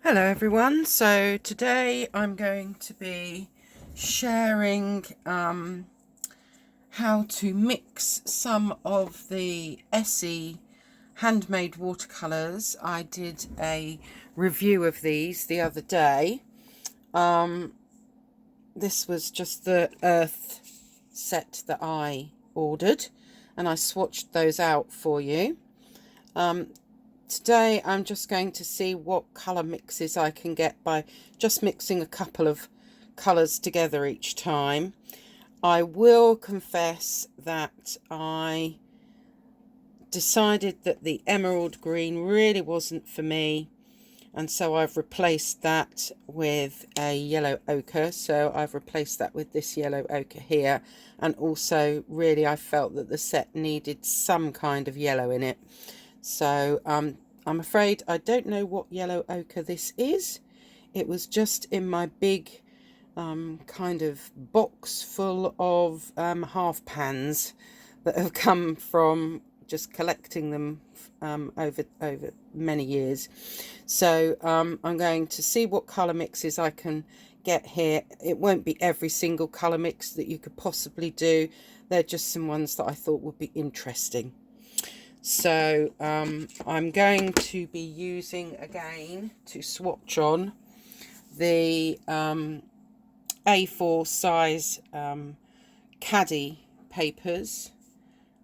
Hello everyone, so today I'm going to be sharing how to mix some of the Essee handmade watercolours. I did a review of these the other day. This was just the earth set that I ordered and I swatched those out for you. Today I'm just going to see what colour mixes I can get by just mixing a couple of colours together each time. I will confess that I decided that the emerald green really wasn't for me, and so I've replaced that with a yellow ochre. So I've replaced that with this yellow ochre here, and also really I felt that the set needed some kind of yellow in it. So I'm afraid I don't know what yellow ochre this is. It was just in my big kind of box full of half pans that have come from just collecting them over many years. So I'm going to see what colour mixes I can get here. It won't be every single colour mix that you could possibly do. They're just some ones that I thought would be interesting. So I'm going to be using again to swatch on the A4 size caddy papers.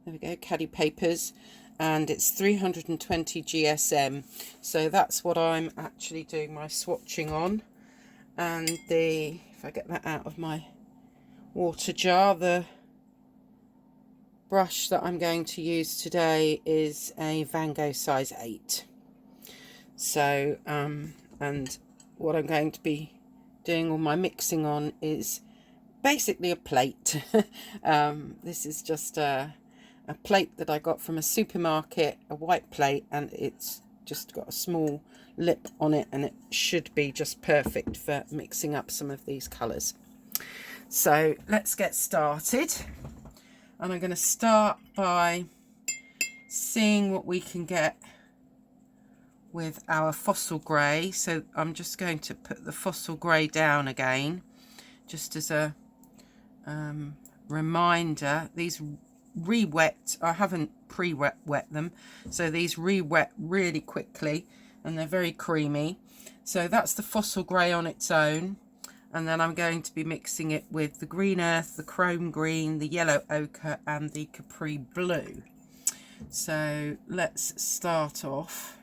There we go, caddy papers, and it's 320 GSM. So that's what I'm actually doing my swatching on. And if I get that out of my water jar, the brush that I'm going to use today is a Van Gogh size 8. So and what I'm going to be doing all my mixing on is basically a plate. This is just a plate that I got from a supermarket, a white plate, and it's just got a small lip on it, and it should be just perfect for mixing up some of these colours. So let's get started. And I'm going to start by seeing what we can get with our fossil grey. So I'm just going to put the fossil grey down again, just as a reminder. These re-wet, I haven't pre-wet them, so these re-wet really quickly and they're very creamy. So that's the fossil grey on its own. And then I'm going to be mixing it with the green earth, the chrome green, the yellow ochre, and the capri blue. So let's start off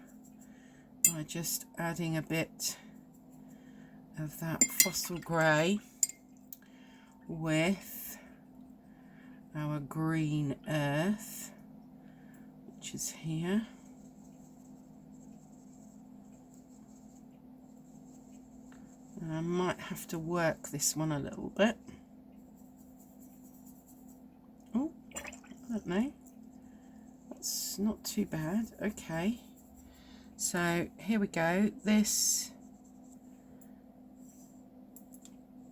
by just adding a bit of that fossil grey with our green earth, which is here. And I might have to work this one a little bit. Oh, I don't know. That's not too bad. Okay. So here we go. This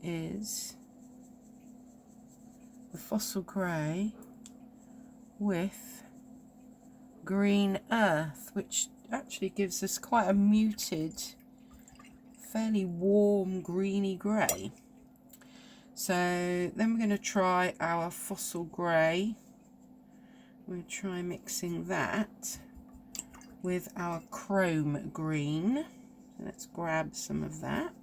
is the fossil grey with green earth, which actually gives us quite a muted, fairly warm greeny grey. So then we're going to try our fossil grey. We'll try mixing that with our chrome green. So let's grab some of that.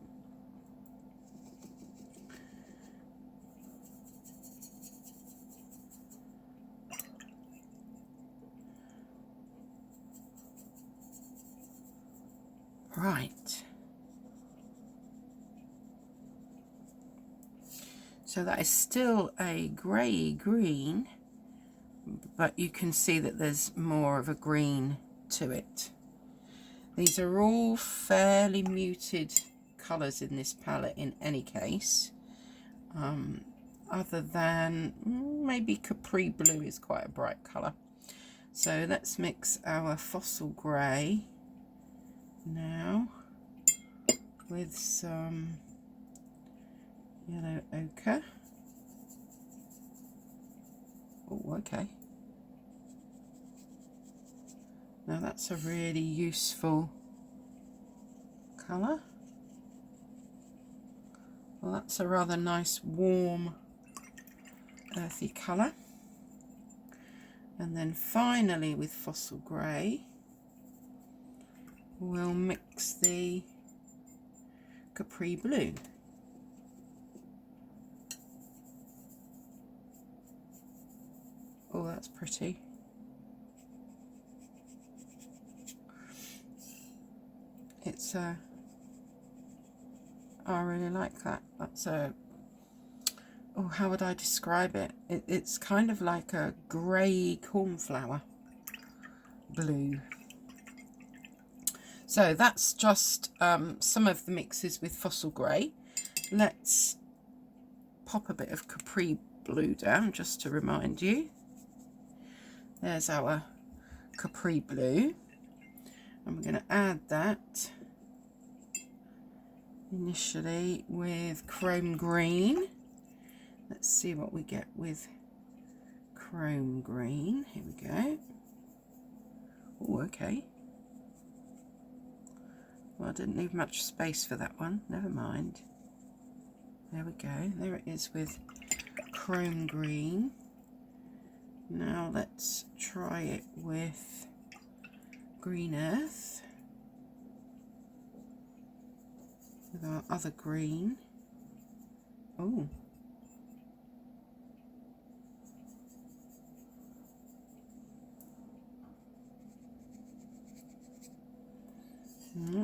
Right. So that is still a grey green, but you can see that there's more of a green to it. These are all fairly muted colours in this palette in any case, other than maybe capri blue is quite a bright colour. So let's mix our fossil grey now with some yellow ochre. Oh, okay. Now that's a really useful colour. Well, that's a rather nice warm earthy colour. And then finally with Fossil Grey, we'll mix the Capri Blue. Oh, that's pretty. It's I really like that. That's a, oh, how would I describe it? It's kind of like a grey cornflower blue. So that's just some of the mixes with Fossil Grey. Let's pop a bit of Capri Blue down just to remind you. There's our Capri Blue. And we're going to add that initially with Chrome Green. Let's see what we get with Chrome Green. Here we go. Oh, okay. Well, I didn't leave much space for that one. Never mind. There we go. There it is with Chrome Green. Now let's try it with Green Earth. With our other green. Oh.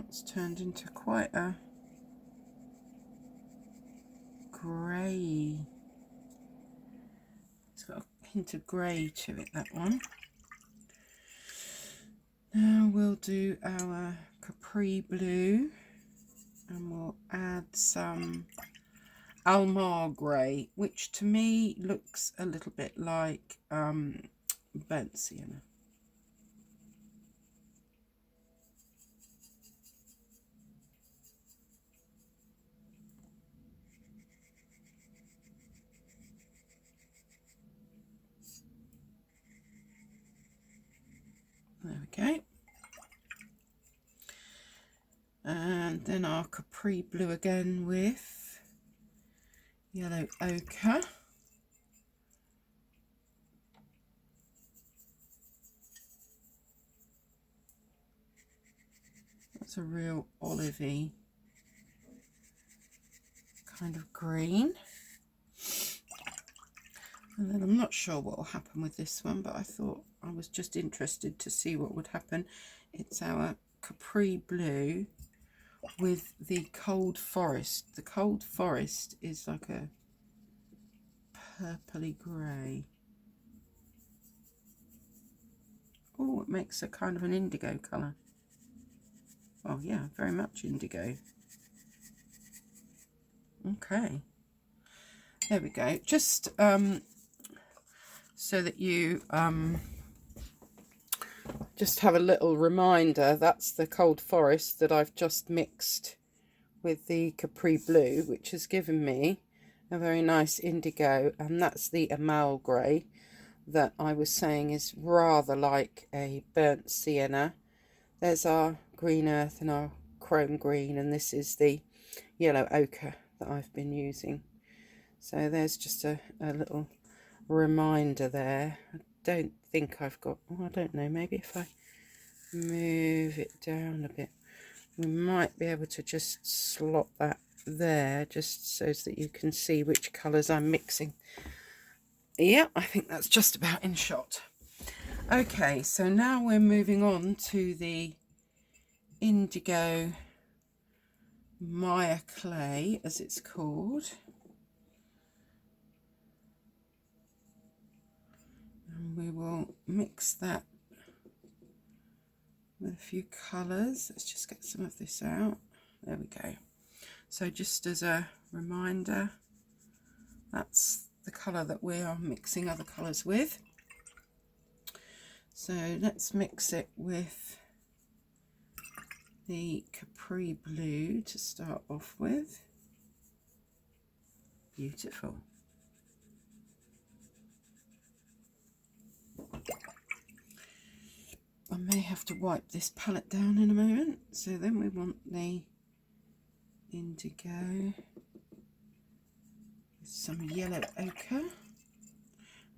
It's turned into quite a grey. It's got a hint of grey to it, that one. Now we'll do our Capri Blue and we'll add some Almar Grey, which to me looks a little bit like burnt sienna. There we go. And then our Capri Blue again with yellow ochre. That's a real olivey kind of green. And then I'm not sure what will happen with this one, but I thought I was just interested to see what would happen. It's our Capri Blue with the Cold Forest. The Cold Forest is like a purpley grey. Oh, it makes a kind of an indigo colour. Oh yeah, very much indigo. Okay. There we go. Just so that you just have a little reminder, that's the Cold Forest that I've just mixed with the Capri Blue, which has given me a very nice indigo, and that's the Amal Grey that I was saying is rather like a burnt sienna. There's our Green Earth and our Chrome Green, and this is the yellow ochre that I've been using. So there's just a little reminder there. I don't think I've got, oh, I don't know, maybe if I move it down a bit, we might be able to just slot that there, just so that you can see which colours I'm mixing. Yeah, I think that's just about in shot. Okay, so now we're moving on to the Indigo Maya clay, as it's called. And we will mix that with a few colours. Let's just get some of this out. There we go. So just as a reminder, that's the colour that we are mixing other colours with. So let's mix it with the Capri Blue to start off with. Beautiful. I may have to wipe this palette down in a moment. So then we want the indigo, some yellow ochre.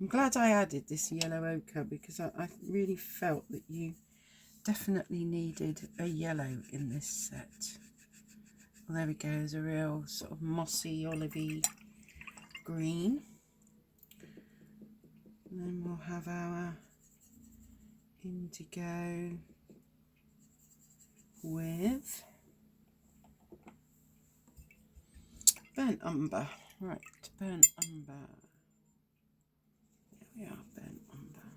I'm glad I added this yellow ochre because I really felt that you definitely needed a yellow in this set. Well, there we go, there's a real sort of mossy, olivey green. And then we'll have our indigo with burnt umber. Right, burnt umber. Here we are, burnt umber.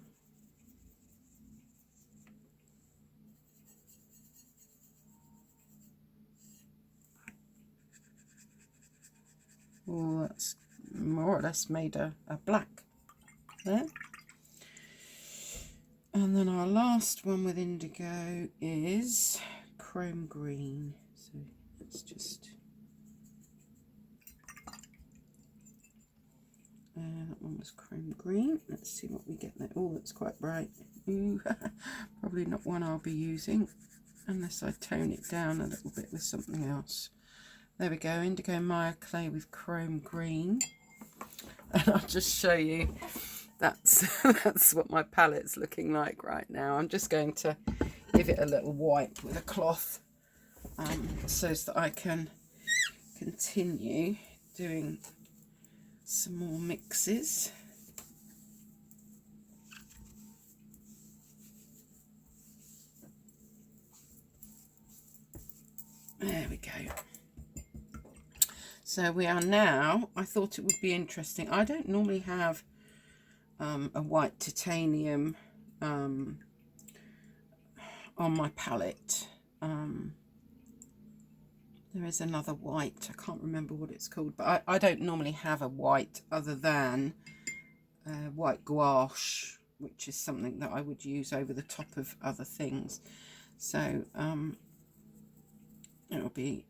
Oh, that's more or less made a black there. And then our last one with indigo is chrome green. So let's just... that one was chrome green. Let's see what we get there. Oh, that's quite bright. Ooh, probably not one I'll be using unless I tone it down a little bit with something else. There we go, indigo Maya clay with chrome green. And I'll just show you, that's what my palette's looking like right now. I'm just going to give it a little wipe with a cloth so that I can continue doing some more mixes. There we go. So we are now, I thought it would be interesting. I don't normally have a white titanium on my palette. There is another white, I can't remember what it's called, but I don't normally have a white other than white gouache, which is something that I would use over the top of other things. So it'll be,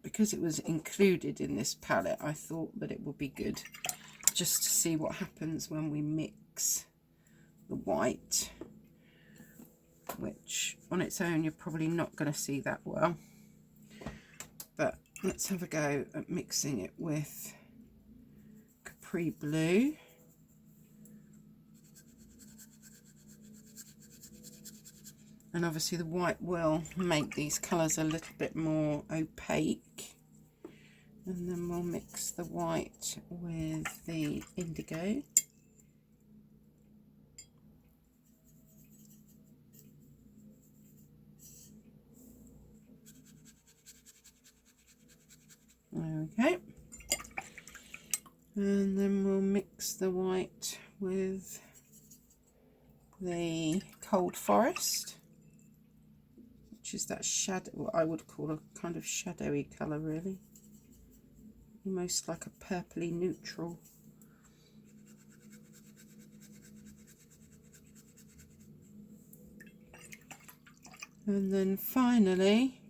because it was included in this palette, I thought that it would be good just to see what happens when we mix the white, which on its own you're probably not going to see that well. But let's have a go at mixing it with capri blue. And obviously the white will make these colours a little bit more opaque. And then we'll mix the white with the indigo. There we go. And then we'll mix the white with the cold forest, which is that shadow, what I would call a kind of shadowy colour really. Almost like a purpley neutral. And then finally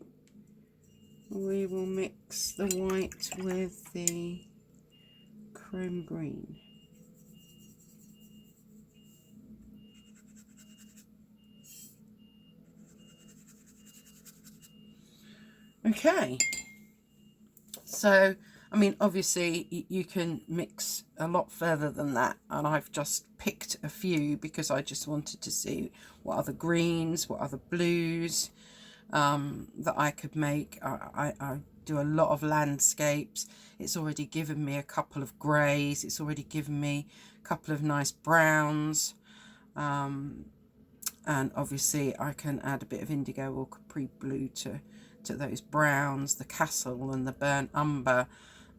we will mix the white with the chrome green. Okay, so I mean obviously you can mix a lot further than that, and I've just picked a few because I just wanted to see what other greens, what other blues that I could make. I do a lot of landscapes. It's already given me a couple of greys, it's already given me a couple of nice browns, and obviously I can add a bit of indigo or capri blue to those browns, the castle and the burnt umber.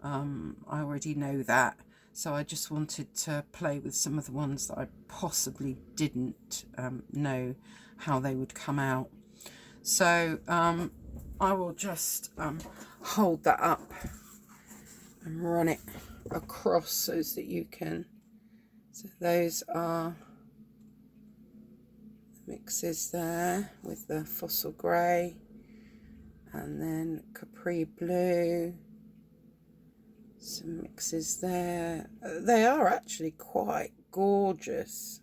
I already know that, so I just wanted to play with some of the ones that I possibly didn't know how they would come out. So I will just hold that up and run it across so that you can, so those are the mixes there with the fossil grey and then capri blue, some mixes there. They are actually quite gorgeous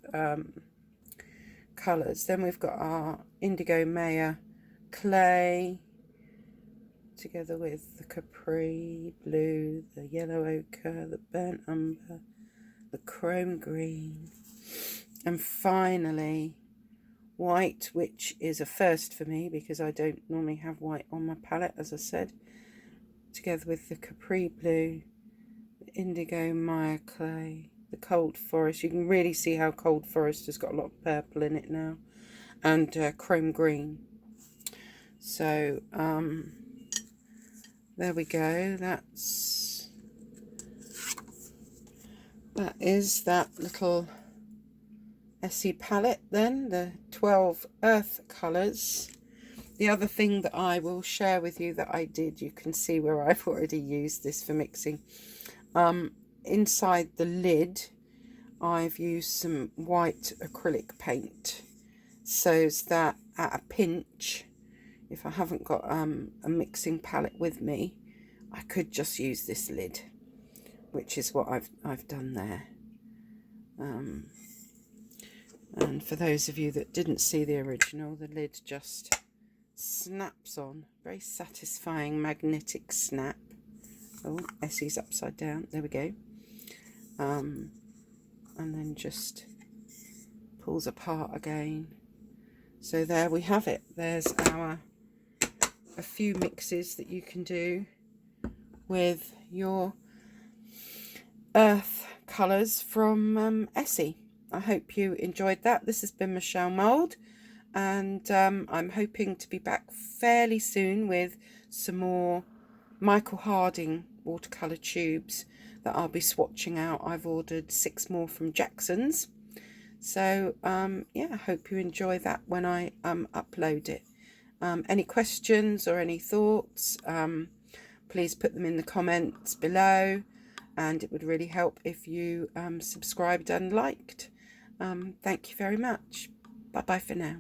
colours. Then we've got our indigo Maya clay together with the capri blue, the yellow ochre, the burnt umber, the chrome green, and finally white, which is a first for me because I don't normally have white on my palette, as I said, together with the capri blue, the indigo Maya clay, the cold forest. You can really see how cold forest has got a lot of purple in it now, and chrome green. So there we go. That is that little Essee palette then, the 12 earth colours. The other thing that I will share with you that I did, you can see where I've already used this for mixing. Inside the lid, I've used some white acrylic paint, so that at a pinch, if I haven't got a mixing palette with me, I could just use this lid, which is what I've done there. And for those of you that didn't see the original, the lid just snaps on. Very satisfying magnetic snap. Oh, Essee's upside down. There we go. And then just pulls apart again. So there we have it. There's a few mixes that you can do with your earth colours from Essee. I hope you enjoyed that. This has been Michelle Mould, and I'm hoping to be back fairly soon with some more Michael Harding watercolour tubes that I'll be swatching out. I've ordered 6 more from Jackson's. So yeah, I hope you enjoy that when I upload it. Any questions or any thoughts, please put them in the comments below, and it would really help if you subscribed and liked. Thank you very much. Bye bye for now.